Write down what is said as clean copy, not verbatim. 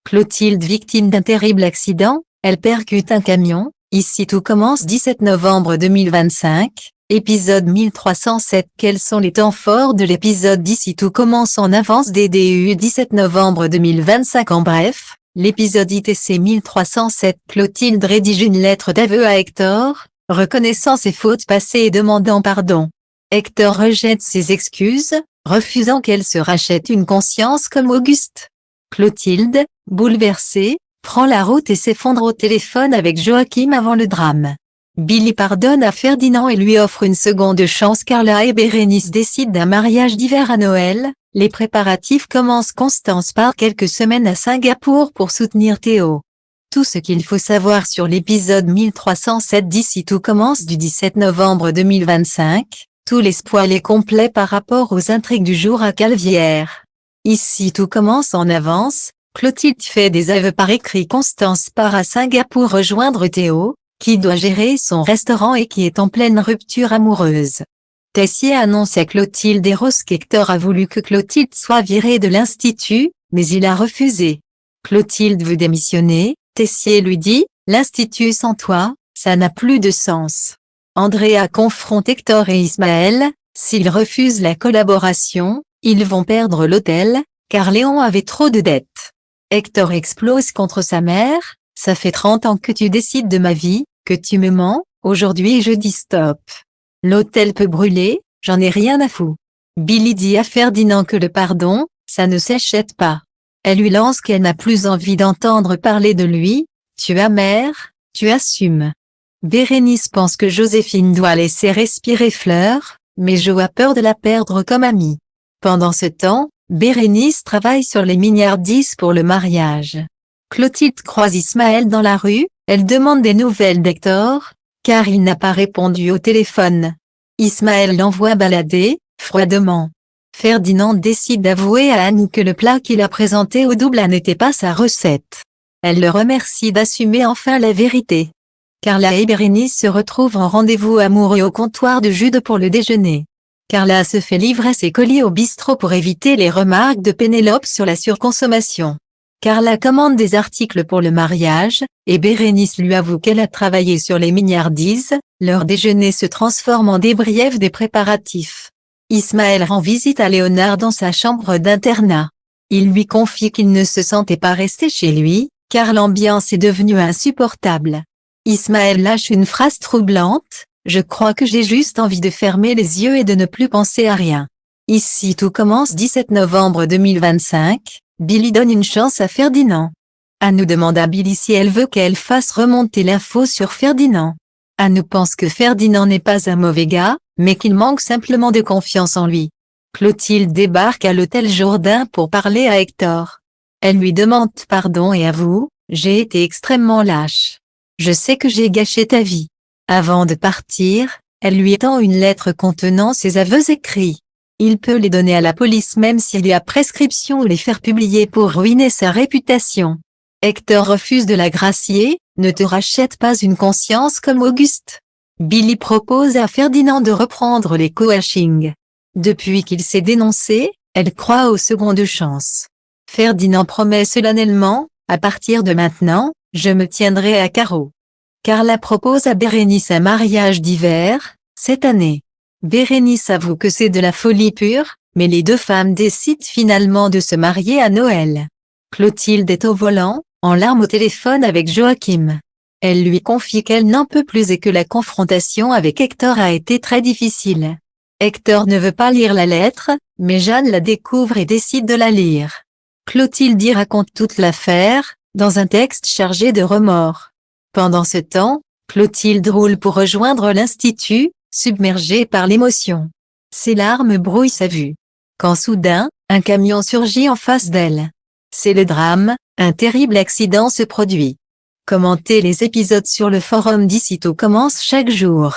Clotilde victime d'un terrible accident, elle percute un camion. Ici tout commence 17 novembre 2025, épisode 1307. Quels sont les temps forts de l'épisode d'Ici tout commence en avance DDU 17 novembre 2025? En bref, l'épisode ITC 1307. Clotilde rédige une lettre d'aveu à Hector, reconnaissant ses fautes passées et demandant pardon. Hector rejette ses excuses, refusant qu'elle se rachète une conscience comme Auguste. Clotilde, bouleversée, prend la route et s'effondre au téléphone avec Joachim avant le drame. Billy pardonne à Ferdinand et lui offre une seconde chance. Carla et Bérénice décident d'un mariage d'hiver à Noël. Les préparatifs commencent. Constance part quelques semaines à Singapour pour soutenir Théo. Tout ce qu'il faut savoir sur l'épisode 1307 d'Ici tout commence du 17 novembre 2025. Tout l'espoir est complet par rapport aux intrigues du jour à Calvière. Ici tout commence en avance. Clotilde fait des aveux par écrit. Constance part à Singapour rejoindre Théo, qui doit gérer son restaurant et qui est en pleine rupture amoureuse. Tessier annonce à Clotilde et Rose qu'Hector a voulu que Clotilde soit virée de l'Institut, mais il a refusé. Clotilde veut démissionner. Tessier lui dit, l'Institut sans toi, ça n'a plus de sens. Andrea confronte Hector et Ismaël. S'ils refusent la collaboration, ils vont perdre l'hôtel, car Léon avait trop de dettes. Hector explose contre sa mère. Ça fait 30 ans que tu décides de ma vie, que tu me mens, aujourd'hui je dis stop. L'hôtel peut brûler, j'en ai rien à foutre. Billy dit à Ferdinand que le pardon, ça ne s'achète pas. Elle lui lance qu'elle n'a plus envie d'entendre parler de lui. Tu es amère, tu assumes. Bérénice pense que Joséphine doit laisser respirer Fleur, mais Jo a peur de la perdre comme amie. Pendant ce temps, Bérénice travaille sur les milliardises pour le mariage. Clotilde croise Ismaël dans la rue, elle demande des nouvelles d'Hector, car il n'a pas répondu au téléphone. Ismaël l'envoie balader, froidement. Ferdinand décide d'avouer à Anou que le plat qu'il a présenté au double n'était pas sa recette. Elle le remercie d'assumer enfin la vérité. Carla et Bérénice se retrouvent en rendez-vous amoureux au comptoir de Jude pour le déjeuner. Carla se fait livrer ses colis au bistrot pour éviter les remarques de Pénélope sur la surconsommation. Carla commande des articles pour le mariage, et Bérénice lui avoue qu'elle a travaillé sur les milliardises. Leur déjeuner se transforme en débrief des préparatifs. Ismaël rend visite à Léonard dans sa chambre d'internat. Il lui confie qu'il ne se sentait pas rester chez lui, car l'ambiance est devenue insupportable. Ismaël lâche une phrase troublante. Je crois que j'ai juste envie de fermer les yeux et de ne plus penser à rien. Ici tout commence 17 novembre 2025, Billy donne une chance à Ferdinand. Anou demande à Billy si elle veut qu'elle fasse remonter l'info sur Ferdinand. Anou pense que Ferdinand n'est pas un mauvais gars, mais qu'il manque simplement de confiance en lui. Clotilde débarque à l'hôtel Jourdain pour parler à Hector. Elle lui demande pardon et avoue, j'ai été extrêmement lâche. Je sais que j'ai gâché ta vie. Avant de partir, elle lui étend une lettre contenant ses aveux écrits. Il peut les donner à la police même s'il y a prescription ou les faire publier pour ruiner sa réputation. Hector refuse de la gracier, ne te rachète pas une conscience comme Auguste. Billy propose à Ferdinand de reprendre les coachings. Depuis qu'il s'est dénoncé, elle croit aux secondes chances. Ferdinand promet solennellement, à partir de maintenant, je me tiendrai à carreau. Carla propose à Bérénice un mariage d'hiver, cette année. Bérénice avoue que c'est de la folie pure, mais les deux femmes décident finalement de se marier à Noël. Clotilde est au volant, en larmes au téléphone avec Joachim. Elle lui confie qu'elle n'en peut plus et que la confrontation avec Hector a été très difficile. Hector ne veut pas lire la lettre, mais Jeanne la découvre et décide de la lire. Clotilde y raconte toute l'affaire, dans un texte chargé de remords. Pendant ce temps, Clotilde roule pour rejoindre l'Institut, submergée par l'émotion. Ses larmes brouillent sa vue. Quand soudain, un camion surgit en face d'elle. C'est le drame, un terrible accident se produit. Commentez les épisodes sur le forum d'Ici tout commence chaque jour.